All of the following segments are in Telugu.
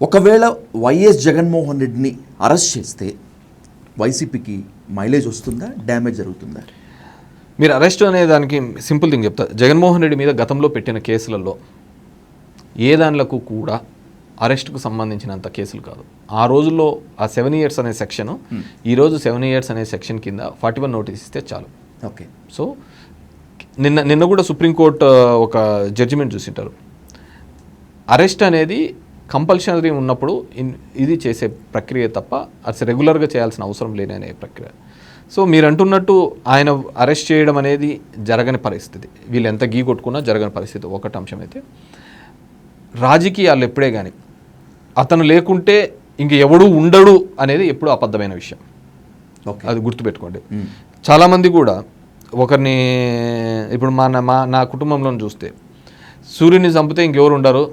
ఒకవేళ వైఎస్ జగన్మోహన్ రెడ్డిని అరెస్ట్ చేస్తే వైసీపీకి మైలేజ్ వస్తుందా, డ్యామేజ్ జరుగుతుందా? మీరు అరెస్ట్ అనే దానికి సింపుల్ థింగ్ చెప్తా. జగన్మోహన్ రెడ్డి మీద గతంలో పెట్టిన కేసులలో ఏ దానిలకు కూడా అరెస్ట్కు సంబంధించినంత కేసులు కాదు. ఆ రోజుల్లో ఆ 7 years అనే సెక్షన్, ఈరోజు 7 years అనే సెక్షన్ కింద 41 నోటీస్ ఇస్తే చాలు. ఓకే. సో నిన్న కూడా సుప్రీంకోర్టు ఒక జడ్జిమెంట్ చూసింటారు. అరెస్ట్ అనేది కంపల్సరీ ఉన్నప్పుడు ఇది చేసే ప్రక్రియ తప్ప అది రెగ్యులర్గా చేయాల్సిన అవసరం లేని అనే ప్రక్రియ. సో మీరు అంటున్నట్టు ఆయన అరెస్ట్ చేయడం అనేది జరగని పరిస్థితి, వీళ్ళు ఎంత గీ కొట్టుకున్నా జరగని పరిస్థితి. ఒకటి అంశం అయితే రాజకీయాలు ఎప్పుడే కానీ అతను లేకుంటే ఇంక ఎవడూ ఉండడు అనేది ఎప్పుడూ అబద్ధమైన విషయం. అది గుర్తుపెట్టుకోండి. చాలామంది కూడా ఒకరిని ఇప్పుడు నా కుటుంబంలో చూస్తే సూర్యుని చంపితే ఇంకెవరు ఉండరు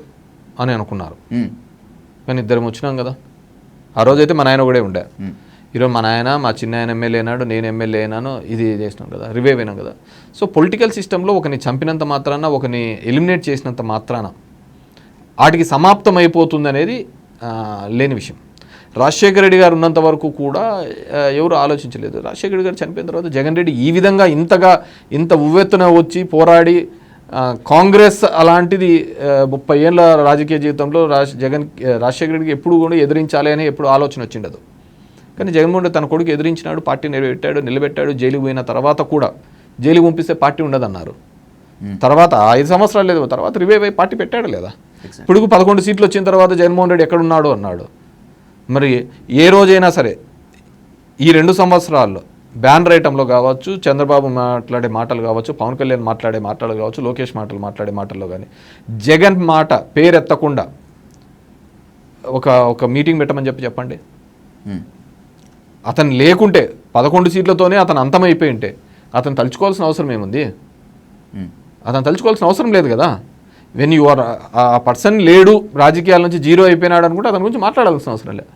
అని అనుకున్నారు, కానీ ఇద్దరం వచ్చినాం కదా. ఆ రోజైతే మా నాయన కూడా ఉండే, ఈరోజు మా నాయన మా చిన్న ఆయన ఎమ్మెల్యే అయినాడు, నేను ఎమ్మెల్యే అయినాను, ఇది చేసినాం కదా, రివైవ్ అయినాం కదా. సో పొలిటికల్ సిస్టంలో ఒకరిని చంపినంత మాత్రాన, ఒకరిని ఎలిమినేట్ చేసినంత మాత్రాన వాటికి సమాప్తం అయిపోతుంది అనేది లేని విషయం. రాజశేఖర రెడ్డి గారు ఉన్నంత వరకు కూడా ఎవరు ఆలోచించలేదు. రాజశేఖర రెడ్డి గారు చనిపోయిన తర్వాత జగన్ రెడ్డి ఈ విధంగా ఇంత ఉవ్వెత్తున వచ్చి పోరాడి కాంగ్రెస్ అలాంటిది 30 ఏళ్ళ రాజకీయ జీవితంలో రాజశేఖర రెడ్డికి ఎప్పుడు కూడా ఎదిరించాలి అని ఎప్పుడు ఆలోచన వచ్చిండదు. కానీ జగన్మోహన్ రెడ్డి తన కొడుకు ఎదిరించినాడు, పార్టీ నిలబెట్టాడు. జైలుకు పోయిన తర్వాత కూడా జైలుకు పంపిస్తే పార్టీ ఉండదన్నారు. తర్వాత 5 సంవత్సరాలు లేదు, తర్వాత రివైవ్ అయ్యి పార్టీ పెట్టాడు లేదా. ఇప్పుడు 11 సీట్లు వచ్చిన తర్వాత జగన్మోహన్ రెడ్డి ఎక్కడున్నాడు అన్నాడు. మరి ఏ రోజైనా సరే ఈ 2 సంవత్సరాల్లో బ్యానర్ ఐటంలో కావచ్చు, చంద్రబాబు మాట్లాడే మాటలు కావచ్చు, పవన్ కళ్యాణ్ మాట్లాడే మాటలు కావచ్చు, లోకేష్ మాట్లాడే మాటల్లో కానీ జగన్ మాట పేరెత్తకుండా ఒక మీటింగ్ పెట్టమని చెప్పండి. అతను లేకుంటే 11 సీట్లతోనే అతను అంతమైపోయి ఉంటే అతను తలుచుకోవాల్సిన అవసరం ఏముంది? అతను తలుచుకోవాల్సిన అవసరం లేదు కదా. వెన్ యు ఆర్ ఆ పర్సన్ లేడు, రాజకీయాల నుంచి జీరో అయిపోయినాడు అనుకుంటే అతని గురించి మాట్లాడాల్సిన అవసరం లేదు.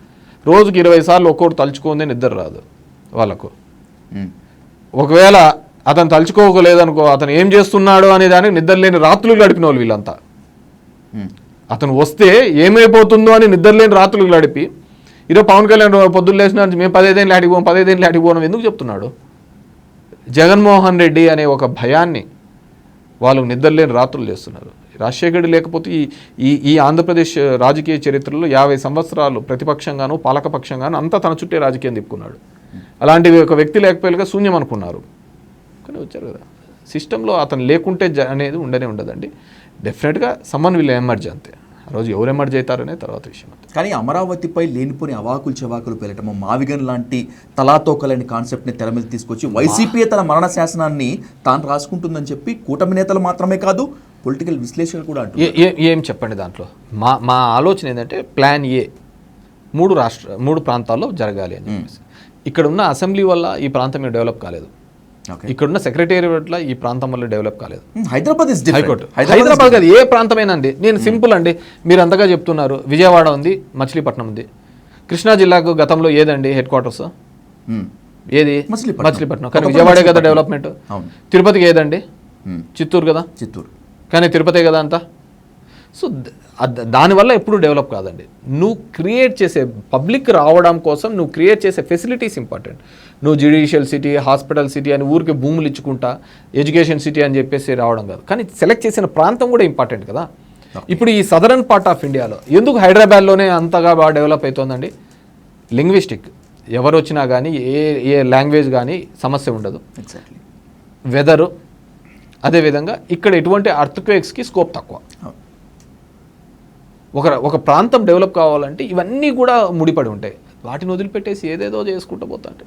రోజుకి 20 సార్లు ఒక్కొక్కటి తలుచుకుందే నిద్ర రాదు వాళ్ళకు. ఒకవేళ అతను తలుచుకోలేదనుకో, అతను ఏం చేస్తున్నాడు అనే దానికి నిద్రలేని రాత్రులు గడిపిన వాళ్ళు వీళ్ళంతా. అతను వస్తే ఏమైపోతుందో అని నిద్రలేని రాత్రులు గడిపి ఈరోజు పవన్ కళ్యాణ్ పొద్దున్న లేచిన మేము 15 ఏళ్ళు ఆడిపోను ఎందుకు చెప్తున్నాడు? జగన్మోహన్ రెడ్డి అనే ఒక భయాన్ని వాళ్ళు నిద్రలేని రాత్రులు చేస్తున్నారు. రాజశేఖర్ రెడ్డి లేకపోతే ఈ ఆంధ్రప్రదేశ్ రాజకీయ చరిత్రలో 50 సంవత్సరాలు ప్రతిపక్షంగాను పాలకపక్షంగాను అంతా తన చుట్టే రాజకీయం తిప్పుకున్నాడు. అలాంటి ఒక వ్యక్తి లేకపోయేగా శూన్యం అనుకున్నారు, కానీ వచ్చారు కదా. సిస్టంలో అతను లేకుంటే అనేది ఉండదండి. డెఫినెట్గా సమ్మన్ విల్ ఎమర్జ్, అంతే. ఆ రోజు ఎవరు ఎమర్జ్ అవుతారనే తర్వాత విషయం అంతే. కానీ అమరావతిపై లేనిపోని అవాకులు చెవాకులు పెరగటము, మావిగన్ లాంటి తలాతోకలేని కాన్సెప్ట్ని తెర మీద తీసుకొచ్చి వైసీపీ తన మరణ శాసనాన్ని తాను రాసుకుంటుందని చెప్పి కూటమి నేతలు మాత్రమే కాదు, పొలిటికల్ విశ్లేషకులు కూడా అంటారు. ఏం చెప్పండి దాంట్లో. మా ఆలోచన ఏంటంటే ప్లాన్ ఏ 3 ప్రాంతాల్లో జరగాలి అని చెప్పేసి. ఇక్కడ ఉన్న అసెంబ్లీ వల్ల ఈ ప్రాంతం డెవలప్ కాలేదు, ఇక్కడున్న సెక్రటేరియట్ వల్ల ఈ ప్రాంతం వల్ల డెవలప్ కాలేదు. హైదరాబాద్ కాదు, ఏ ప్రాంతమైనా అండి. నేను సింపుల్ అండి, మీరు అంతగా చెప్తున్నారు. విజయవాడ ఉంది, మచిలీపట్నం ఉంది. కృష్ణా జిల్లాకు గతంలో ఏదండి హెడ్ క్వార్టర్స్? ఏది? మచిలీపట్నం. కానీ విజయవాడే కదా డెవలప్మెంట్. తిరుపతికి ఏదండి? చిత్తూరు కదా. కానీ తిరుపతే కదా అంతా. సో దానివల్ల ఎప్పుడు డెవలప్ కాదండి. నువ్వు క్రియేట్ చేసే పబ్లిక్ రావడం కోసం నువ్వు క్రియేట్ చేసే ఫెసిలిటీస్ ఇంపార్టెంట్. నువ్వు జ్యుడిషియల్ సిటీ, హాస్పిటల్ సిటీ అని ఊరికి భూములు ఇచ్చుకుంటా, ఎడ్యుకేషన్ సిటీ అని చెప్పేసి రావడం కాదు, కానీ సెలెక్ట్ చేసిన ప్రాంతం కూడా ఇంపార్టెంట్ కదా. ఇప్పుడు ఈ సదరన్ పార్ట్ ఆఫ్ ఇండియాలో ఎందుకు హైదరాబాద్లోనే అంతగా బాగా డెవలప్ అవుతుందండి? లింగ్విస్టిక్, ఎవరు వచ్చినా కానీ ఏ లాంగ్వేజ్ కానీ సమస్య ఉండదు. వెదరు, అదేవిధంగా ఇక్కడ ఎటువంటి అర్త్క్వేక్స్కి స్కోప్ తక్కువ. ఒక ప్రాంతం డెవలప్ కావాలంటే ఇవన్నీ కూడా ముడిపడి ఉంటాయి. వాటిని వదిలిపెట్టేసి ఏదేదో చేసుకుంటూ పోతా అంటే